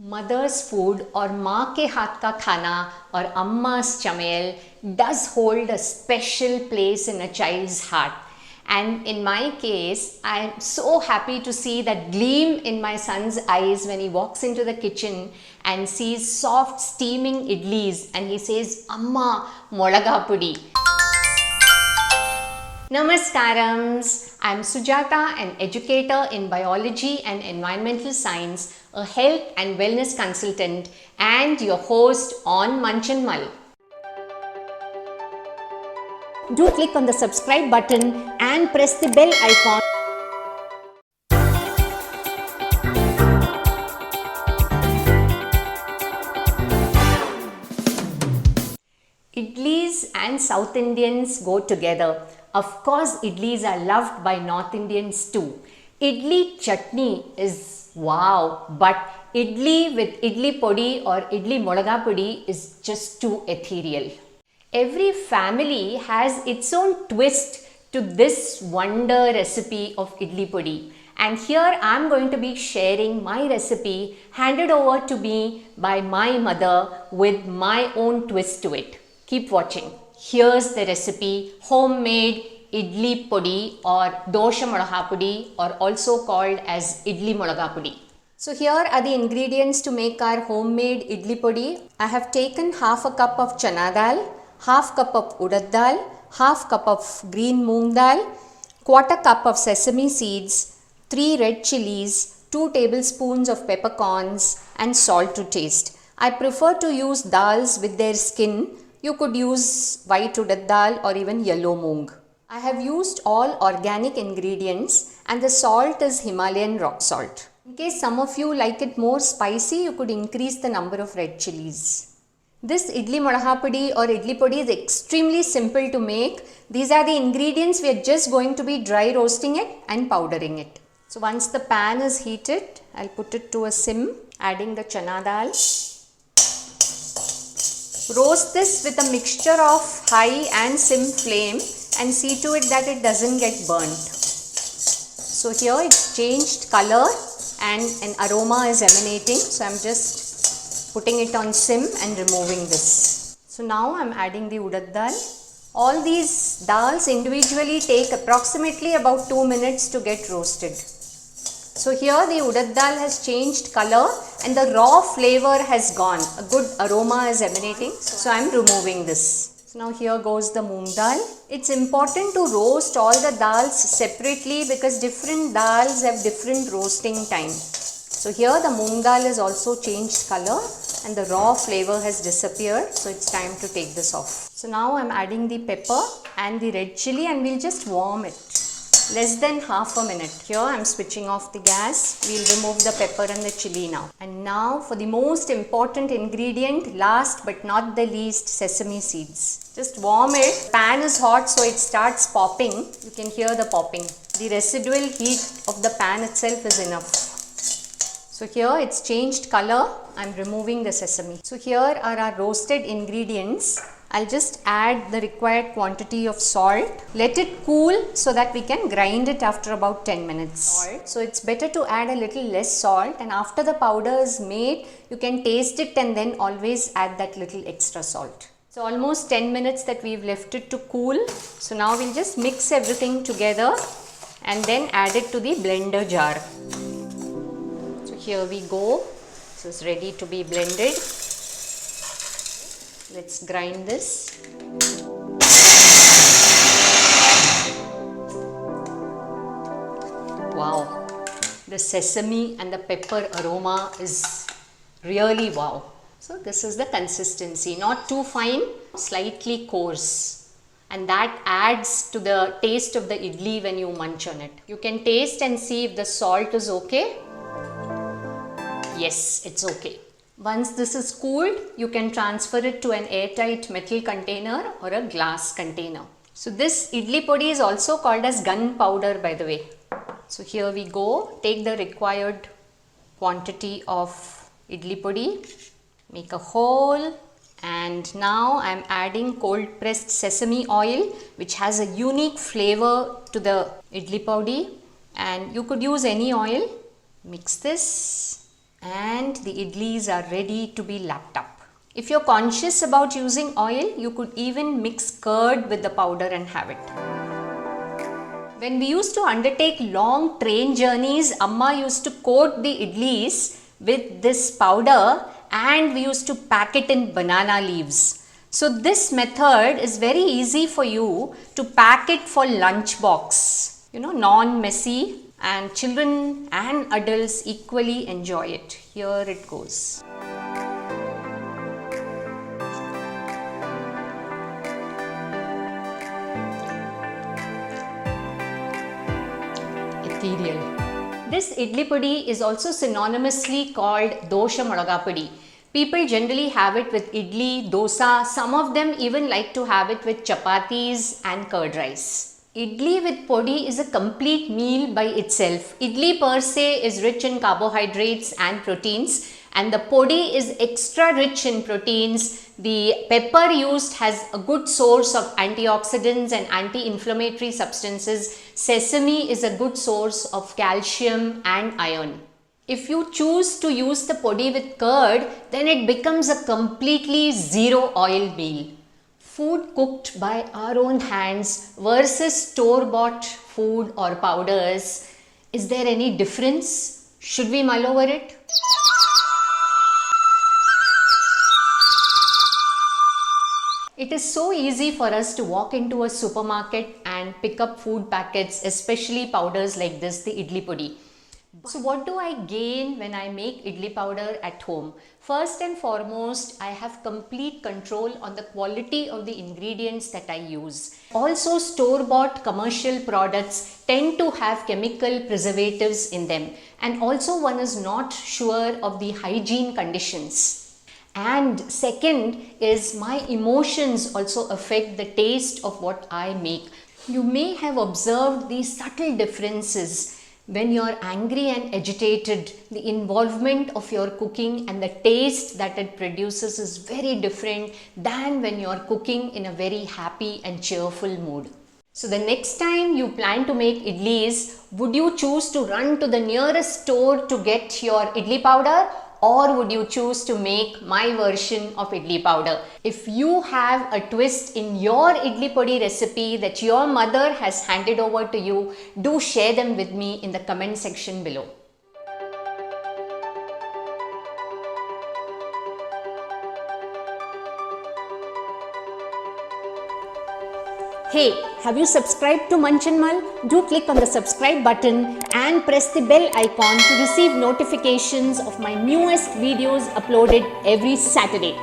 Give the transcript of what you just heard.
Mother's food or माँ के हाथ का खाना or amma's samayal does hold a special place in a child's heart. And in my case, I am so happy to see that gleam in my son's eyes when he walks into the kitchen and sees soft steaming idlis and he says, Amma, milagai podi. Namaskarams, I am Sujata, an educator in biology and environmental science, a health and wellness consultant and your host on Munch and Mull. Do click on the subscribe button and press the bell icon. Idlis and South Indians go together. Of course, idlis are loved by North Indians too. Idli chutney is wow, but idli with idli podi or idli milagai podi is just too ethereal. Every family has its own twist to this wonder recipe of idli podi. And here I am going to be sharing my recipe handed over to me by my mother with my own twist to it. Keep watching. Here's the recipe, homemade idli podi or dosha milagai podi or also called as idli milagai podi. So here are the ingredients to make our homemade idli podi. I have taken half a cup of chana dal, half cup of urad dal, half cup of green moong dal, quarter cup of sesame seeds, 3 red chilies, 2 tablespoons of peppercorns and salt to taste. I prefer to use dals with their skin. You could use white urad dal or even yellow moong. I have used all organic ingredients and the salt is Himalayan rock salt. In case some of you like it more spicy, you could increase the number of red chilies. This idli milagai podi or idli podi is extremely simple to make. These are the ingredients. We are just going to be dry roasting it and powdering it. So once the pan is heated, I'll put it to a sim, adding the chana dal. Roast this with a mixture of high and sim flame and see to it that it doesn't get burnt. So here it's changed color and an aroma is emanating. So I'm just putting it on sim and removing this. So now I'm adding the urad dal. All these dals individually take approximately about 2 minutes to get roasted. So here the urad dal has changed color and the raw flavor has gone. A good aroma is emanating. So I am removing this. So now here goes the moong dal. It's important to roast all the dals separately because different dals have different roasting time. So here the moong dal has also changed color and the raw flavor has disappeared. So it's time to take this off. So now I'm adding the pepper and the red chili and we'll just warm it. Less than half a minute. Here I am switching off the gas. We'll remove the pepper and the chili now. And now for the most important ingredient, last but not the least, sesame seeds. Just warm it. Pan is hot so it starts popping. You can hear the popping. The residual heat of the pan itself is enough. So here it's changed color. I'm removing the sesame. So here are our roasted ingredients. I'll just add the required quantity of salt. Let it cool so that we can grind it after about 10 minutes. So it's better to add a little less salt and after the powder is made, you can taste it and then always add that little extra salt. So almost 10 minutes that we've left it to cool. So now we'll just mix everything together and then add it to the blender jar. So here we go. This is ready to be blended. Let's grind this. Wow, the sesame and the pepper aroma is really wow. So this is the consistency, not too fine, slightly coarse. And that adds to the taste of the idli when you munch on it. You can taste and see if the salt is okay. Yes, it's okay. Once this is cooled, you can transfer it to an airtight metal container or a glass container. So this idli podi is also called as gunpowder, by the way. So here we go. Take the required quantity of idli podi. Make a hole. And now I am adding cold pressed sesame oil, which has a unique flavor to the idli podi. And you could use any oil. Mix this. and the idlis are ready to be lapped up. If you're conscious about using oil, you could even mix curd with the powder and have it. When we used to undertake long train journeys, Amma used to coat the idlis with this powder and we used to pack it in banana leaves. So this method is very easy for you to pack it for lunch box. Non-messy, and children and adults equally enjoy it. Here it goes. Ethereal. This idli podi is also synonymously called dosha mulaga podi. People generally have it with idli, dosa. Some of them even like to have it with chapatis and curd rice. Idli with podi is a complete meal by itself. Idli per se is rich in carbohydrates and proteins, and the podi is extra rich in proteins. The pepper used has a good source of antioxidants and anti-inflammatory substances. Sesame is a good source of calcium and iron. If you choose to use the podi with curd, then it becomes a completely zero oil meal. Food cooked by our own hands versus store-bought food or powders. Is there any difference? Should we mull over it? It is so easy for us to walk into a supermarket and pick up food packets, especially powders like this, the idli podi. So what do I gain when I make idli powder at home? First and foremost, I have complete control on the quality of the ingredients that I use. Also, store-bought commercial products tend to have chemical preservatives in them, and also one is not sure of the hygiene conditions. And second is my emotions also affect the taste of what I make. You may have observed these subtle differences. When you're angry and agitated, the involvement of your cooking and the taste that it produces is very different than when you're cooking in a very happy and cheerful mood. So the next time you plan to make idlis, would you choose to run to the nearest store to get your idli powder, or would you choose to make my version of idli powder? If you have a twist in your idli podi recipe that your mother has handed over to you, do share them with me in the comment section below. Hey, have you subscribed to Munch and Mull? Do click on the subscribe button and press the bell icon to receive notifications of my newest videos uploaded every Saturday.